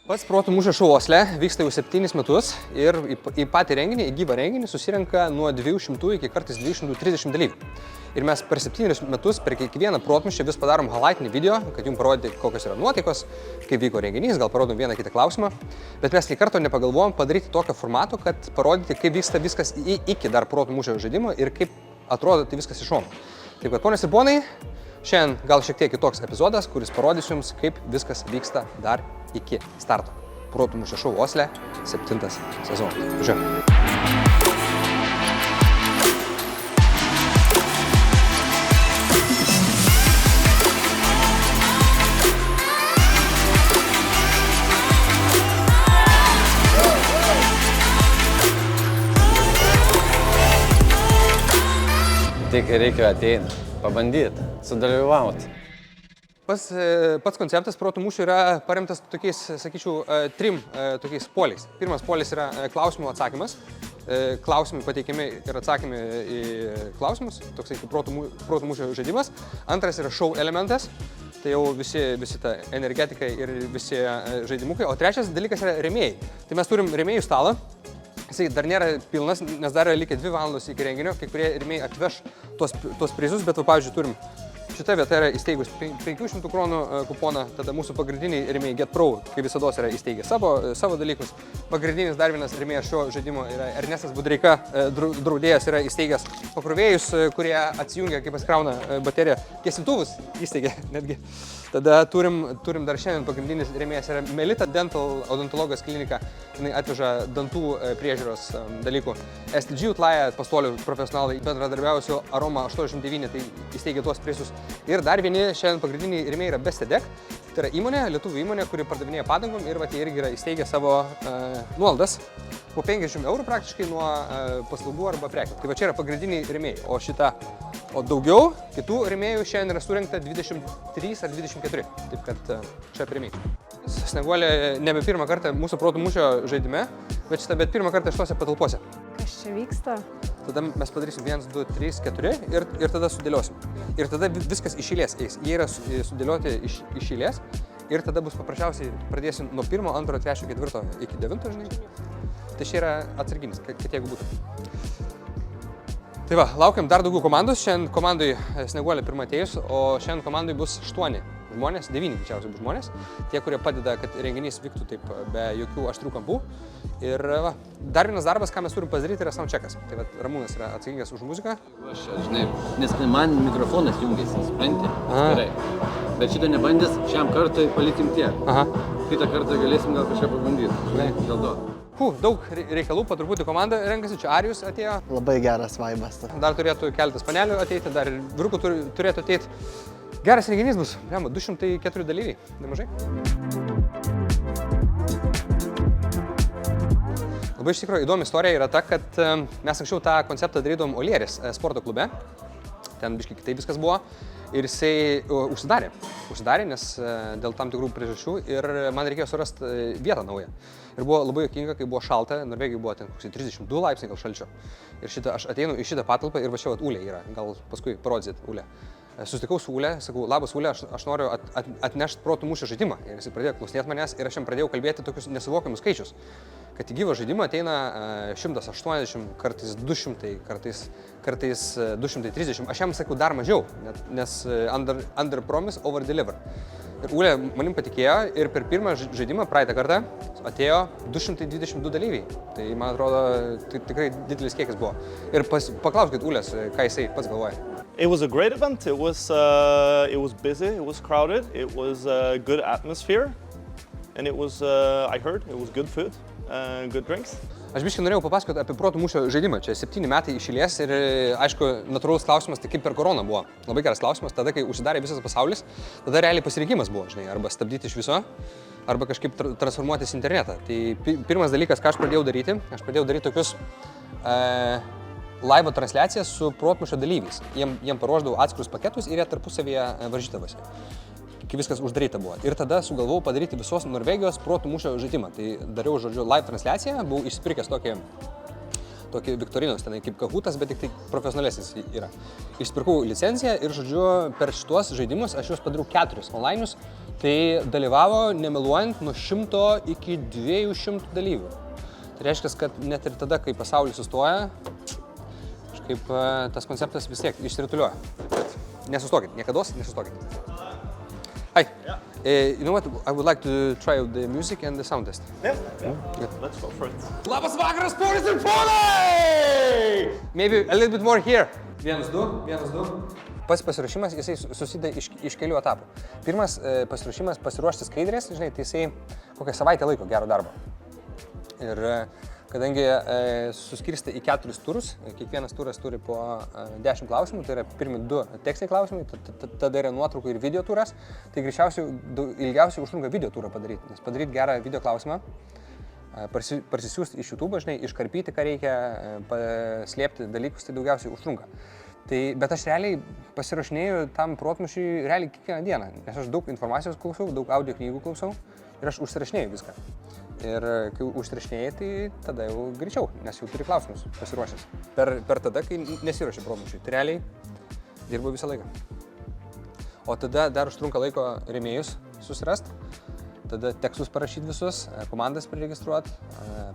Pats protų mūšio šou Osle vyksta jau 7 metus ir į patį renginį, į gyvą renginį susirenka nuo 200 iki kartais 230 dalyvių. Ir mes per 7 metus per kiekvieną protmušį vis padarom highlightinį video, kad jums parodyti, kokios yra nuotaikos, kaip vyko renginys, gal parodom vieną kitą klausimą. Bet mes nei karto nepagalvojom padaryti tokio formato, kad parodyti, kaip vyksta viskas iki dar protų mūšio žaidimo ir kaip atrodo tai viskas iš šono. Taip kad, ponios ir ponai, šiandien gal šiek tiek kitoks epizodas, kuris parodys jums, kaip viskas vyksta dar iki starto. Protų mūšio šou Osle, 7 sezonas. Žiūrėjau. Tik reikia ateiti, pabandyti, sudalyvauti. Pats konceptas protų mūšio yra paremtas tokiais, sakyčiau, 3 tokiais poliais. Pirmas polis yra klausimų atsakymas. Klausimai pateikiami ir atsakymai į klausimus, toksai kaip protų mūšio žaidimas. Antras yra show elementas, tai jau visi ta energetika ir visi žaidimukai. O trečias dalykas yra rėmėjai. Tai mes turim rėmėjų stalą. Jisai dar nėra pilnas, nes dar yra likę 2 valandos iki renginio, kai kurie rėmėjai atveš tuos prizus, bet, pavyzdžiui, turim šita vieta yra įsteigus 500 kronų kuponą, tada mūsų pagrindiniai rėmėjai GetPro, kaip visada yra įsteigę savo dalykus. Pagrindinis dar vienas rėmėjas šio žaidimo yra Ernestas Budreika, draudėjas yra įsteigęs pakrovėjus, kurie atsijungia, kai pasikrauna bateriją, gesintuvus įsteigė netgi. Tada turim dar šiandien pagrindinis rėmėjas yra Melita Dental odontologijos klinika, jinai atveža dantų priežiūros dalykų. STG Utlaja pastolių profesionalai bendradarbiausiu Aroma 89, tai įsteigė tuos prizus. Ir dar vieni šiandien pagrindiniai rėmėjai yra Bestedek, tai yra įmonė, lietuvių įmonė, kuri pardavinėja padangom ir jie irgi yra įsteigę savo nuolaidas po 50 eurų praktiškai nuo paslaugų arba prekių. Tai va čia yra pagrindiniai rėmėjai, o daugiau kitų rėmėjų šiandien yra surinkta 23 ar 24, taip kad čia rėmėjai. Snieguolė nebe pirmą kartą mūsų protų mūšio žaidime, bet pirmą kartą šitose patalpose. Kas čia vyksta? Tada mes padarysim 1, 2, 3, 4 ir tada sudėliosim. Ir tada viskas iš eilės eis. Jie yra sudėlioti iš eilės ir tada bus paprasčiausiai pradėsim nuo 1, 2, 3, 4 iki 9, žinai. Tai čia yra atsarginis, kad jeigu būtų. Tai va, laukiam dar daugiau komandos. Šiandien komandai Snieguolė pirmą atėjus, o šiandien komandai bus 8 žmonės, 9 greičiausiai bus žmonės. Tie, kurie padeda, kad renginys vyktų taip be jokių aštrių kampų. Ir va, dar vienas darbas, ką mes turim padaryti, yra soundcheckas. Tai va, Ramūnas yra atsakingas už muziką. Aš, žinai, nes man mikrofonas jungiasi, supranti? Gerai. Bet šitą nebandys, šiam kartui palikim tiek. Kitą kartą galėsim gal kažką pabandyti. Žinai, dėl to. Daug reikalų, po truputį komanda renkasi, čia Arijus atėjo. Labai geras vaibas. Dar turėtų keletas panelių ateiti, dar vyrukų turėtų ateiti. Geras renginys bus, 204 dalyviai, nemažai. Labai iš tikrųjų įdomi istorija yra ta, kad mes anksčiau tą konceptą darydom Olieris sporto klube. Ten biškai kitaip viskas buvo. Ir jisai užsidarė, nes dėl tam tikrų priežasčių ir man reikėjo surasti vietą naują. Ir buvo labai juokinga, kai buvo šalta, Norvegijai buvo ten 32 laipsniai gal šalčio. Ir aš ateinu į šitą patalpą ir va čia Ulė yra, gal paskui parodysit Ulę. Susitikau su Ulė, sakau, labas Ulė, aš noriu atnešti protų mūšio žaidimą. Ir jisai pradėjo klausinėti manęs ir aš jam pradėjau kalbėti tokius nesuvokiamus skaičius. Kad į gyvą žaidimą ateina 180, kartais 200, kartais 230. Aš jam sakau dar mažiau, nes under promise, over deliver. Ir Ulė manim patikėjo ir per pirmą žaidimą praeitą kartą atėjo 222 dalyviai. Tai man atrodo, tai tikrai didelis kiekis buvo. Ir paklauskit Ulės, ką jisai pats galvoja. It was a great event. It was busy, it was crowded, it was a good atmosphere, and it was, I heard, it was good food. Good drinks. Aš biškai norėjau papasakoti apie protų mūšio žaidimą. Čia 7 metai iš eilės ir, aišku, natūralus klausimas, tai kaip per koroną buvo. Labai geras klausimas, tada, kai užsidarė visas pasaulis, tada realiai pasirinkimas buvo, žinai, arba stabdyti iš viso, arba kažkaip transformuotis internetą. Tai pirmas dalykas, ką aš pradėjau daryti tokius laivo transliacijas su protų mūšio dalyviais. Jiem paruošdavau atskirus paketus ir jie tarpusavyje varžydavosi. Kai viskas uždaryta buvo. Ir tada sugalvojau padaryti visos Norvegijos protų mūšio žaidimą. Tai dariau, žodžiu, live transliaciją, buvau išsipirkęs tokį Viktorinos, tenai kaip Kahutas, bet tik tai profesionalesnis yra. Išsipirkau licenciją ir, žodžiu, per šitos žaidimus aš juos padariau 4 online'us Tai dalyvavo, nemeluojant, nuo 100 iki 200 dalyvių. Tai reiškia, kad net ir tada, kai pasaulis sustoja, kažkaip tas konceptas vis tiek išsirituliuoja. Nesustokit, niekados nesustokit. Hi. You know what? I would like to try out the music and the sound test. Yeah. Let's go for it. Labas vakaras, ponis ir ponai! Maybe a little bit more here. 1, 2. Pasiruošimas, jisai susideda iš kelių etapų. Pirmas pasiruošimas pasiruošti skaidrės, žinai, tai jisai kokią savaitę laiko gero darbo. Ir kadangi suskirstė į 4 turus, kiekvienas turas turi po 10 klausimų, tai yra pirmi 2 tekstiniai klausimai, tada yra nuotraukų ir video turas, tai greičiausiai ilgiausiai užtrunka video turą padaryti, nes padaryti gerą video klausimą, parsisiųsti iš YouTube, žinai, iškarpyti, ką reikia, paslėpti dalykus, tai daugiausiai užtrunka. Bet aš realiai pasirašinėjau tam protmūšiui realiai kiekvieną dieną, nes aš daug informacijos klausau, daug audio knygų klausau ir aš užsirašinėjau viską. Ir kai užsirašinėjai, tai tada jau greičiau, nes jau turi klausimus pasiruošęs. Per tada, kai nesiruoši protmūšiui, tai realiai dirbu visą laiką. O tada dar užtrunka laiko rėmėjus susirasti. Tada tekstus parašyti visus, komandas priregistruoti,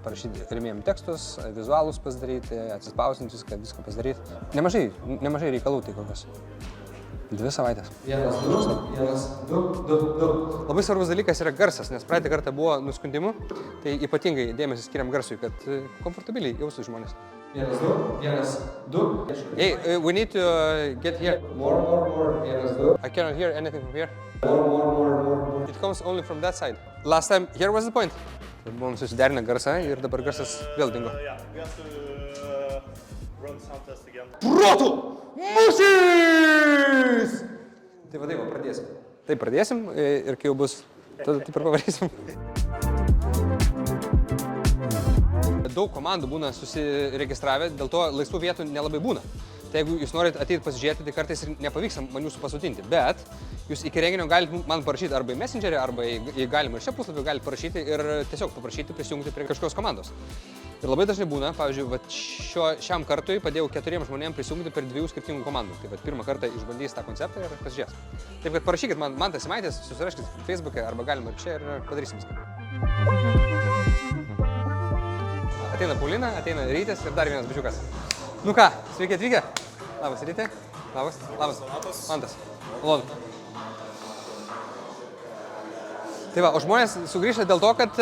parašyti rėmėjim tekstus, vizualus pasidaryti, atsispausinti viską pasidaryti. Nemažai reikalų tai kokios. 2 savaitės. 1, 2. Labai svarbus dalykas yra garsas, nes praeitą kartą buvo nuskundimų, tai ypatingai dėmesį skiriam garsui, kad komfortabiliai jaustų žmonės. 1, 2. Hey, we need to get here. More. 1, 2. I cannot hear anything from here. More. It comes only from that side. Last time, here was the point. Buvom susiderinę garsą ir dabar garsas vėl dingo. Yeah, we have to run sound test again. Protų mūšis! Tai va, pradėsim. Taip, pradėsim ir kai jau bus, tada taip ir pavarysim. Daug komandų būna susiregistravę, dėl to laisvų vietų nelabai būna. Tai jeigu jūs norit ateiti pasižiūrėti, tai kartais ir nepavyksta man jūsų pasodinti, bet jūs iki renginio galite man parašyti arba į Messengerį, arba į galimą ir šią puslapį galite parašyti ir tiesiog paprašyti prisijungti prie kažkokios komandos. Ir labai dažnai būna, pavyzdžiui, šiam kartui padėjau 4 žmonėms prisijungti per 2 skirtingų komandų. Tai pirmą kartą išbandys tą konceptą ir pasižiūrės. Taip kad parašykit man tas įmaitės, susiraškit Facebook'e arba galima ir čia ir padarysim viską. Ateina Paulina, ateina Rytis ir dar vienas bičiukas. Nu ką, sveiki atvykę. Labas, Rytė. Labas. Mantas. Malonu. Tai va, o žmonės sugrįžta dėl to, kad,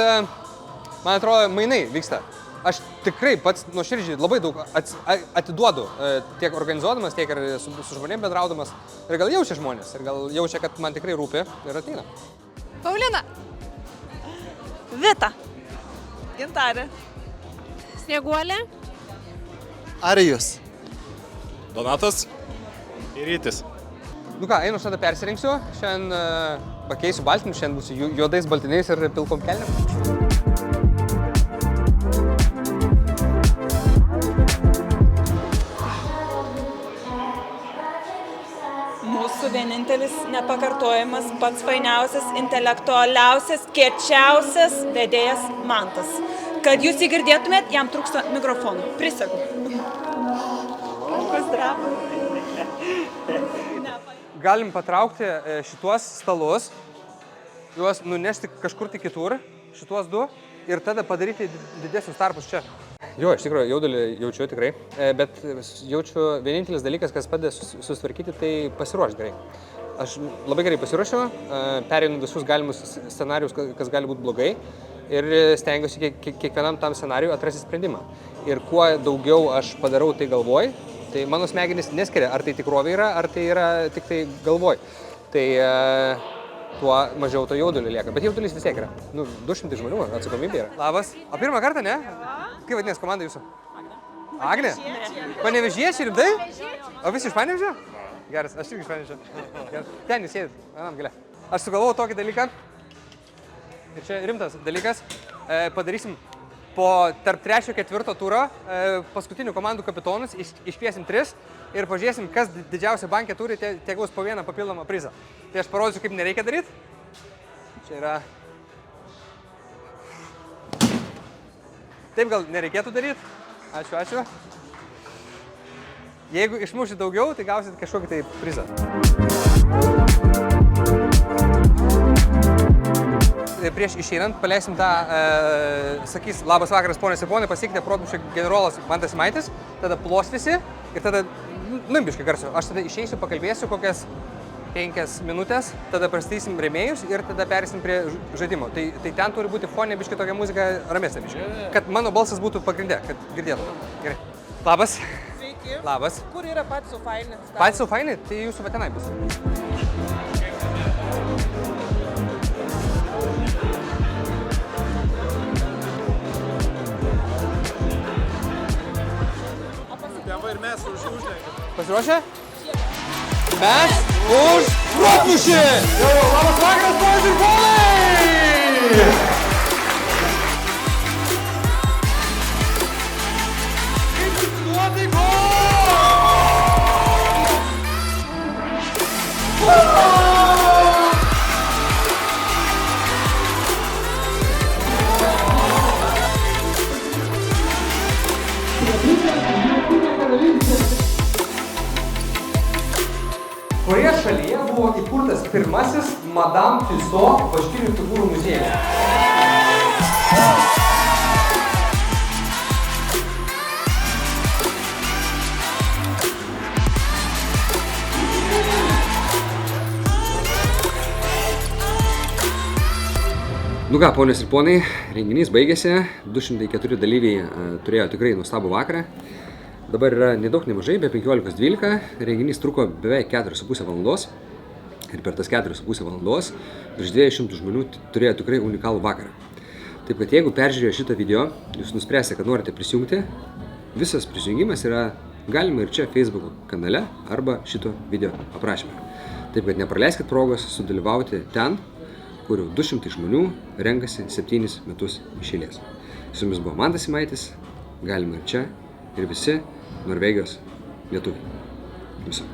man atrodo, mainai vyksta. Aš tikrai pats nuoširdžiai labai daug atiduodu tiek organizuodamas, tiek ir su žmonėm bendraudamas. Ir gal jaučia žmonės, ir gal jaučia, kad man tikrai rūpi ir ateina. Paulina. Vita. Gintarė. Snieguolė. Arijus. Donatas ir Rytis. Nu ką, einu tada persirinksiu. Šiandien pakeisiu baltinius, šiandien būsiu juodais baltiniais ir pilkom kelnėm. Mūsų vienintelis nepakartojamas, pats fainiausias, intelektualiausias, kiečiausias vedėjas Mantas. Kad jūs jį girdėtumėt, jam trūksta mikrofonų. Prisegu. Galim patraukti šituos stalus, juos nunešti kažkur tai kitur, šituos 2, ir tada padaryti didesnius tarpus čia. Jo, iš tikrųjų, jaudulį jaučiu tikrai, bet jaučiu vienintelis dalykas, kas padeda susitvarkyti, tai pasiruošti gerai. Aš labai gerai pasiruošiu, pereinu visus galimus scenarius, kas gali būti blogai, ir stengiuosi kiekvienam tam scenarijui atrasti sprendimą. Ir kuo daugiau aš padarau tai galvoj, tai mano smegenys neskiria, ar tai tikrovė yra, ar tai yra tik tai galvoj. Tai tuo mažiau to jaudulio lieka, bet jaudulys vis tiek yra. 200 žmonių atsakomybė yra. Labas. O pirmą kartą, ne? Kaip vadinės komanda jūsų? Agnė? Panevėžiečiai, rimtai? O visi iš Panevėžio? Geras, aš irgi iš Panevėžio. Ten jūs sėdit, anam gale. Aš sugalvojau tokį dalyką. Ir čia rimtas dalykas. Padarysim po tarp 3 ir 4 turo paskutinių komandų kapitonus, iškviesim 3 ir pažiūrėsim, kas didžiausią bankę turi, tie gaus po vieną papildomą prizą. Tai aš parodysiu, kaip nereikia daryti. Čia yra... Taip gal nereikėtų daryti. Ačiū. Jeigu išmušit daugiau, tai gausit kažkokį tai prizą. prieš išeinant paleisim tą, sakys, labas vakaras, ponės ir ponai, pasiekite Protmūšio generolas Mantas Simaitis, tada plos visi ir tada, biškai garsiu, aš tada išeisiu, pakalbėsiu kokias 5 minutės, tada prastysim rėmėjus ir tada perėsim prie žaidimo. Tai ten turi būti fonė biškai tokia muzika ramesnė biškai, kad mano balsas būtų pagrindė, kad girdėtų. Gerai. Labas. Sveiki. Labas. Kur yra pats su faini? Patys su faini, tai jūsų patenai bus. Ir mes užlenkėm. Pasiruošę? Mes už Protmūšį! Labas vakaras, ponas ir ponai! Kaip nuotaiko! Kurioje šalyje buvo įkurtas pirmasis Madame Tussauds vaškinių figūrų muziejus? Nu ką, ponios ir ponai, renginys baigėsi, 204 dalyviai turėjo tikrai nuostabų vakarą. Dabar yra nedaug nemažai, be 15:12, renginys truko beveik 4,5 valandos ir per tas 4,5 valandos virš 200 žmonių turėjo tikrai unikalų vakarą. Taip kad jeigu peržiūrėjo šitą video, jūs nuspręsite, kad norite prisijungti, visas prisijungimas yra galima ir čia Facebook kanale arba šito video aprašyme. Taip kad nepraleiskit progos sudalyvauti ten, kur 200 žmonių renkasi 7 metus iš eilės. Su jumis buvo Mantas Simaitis, galima ir čia, ir visi Norvegijos lietuviai. Viso.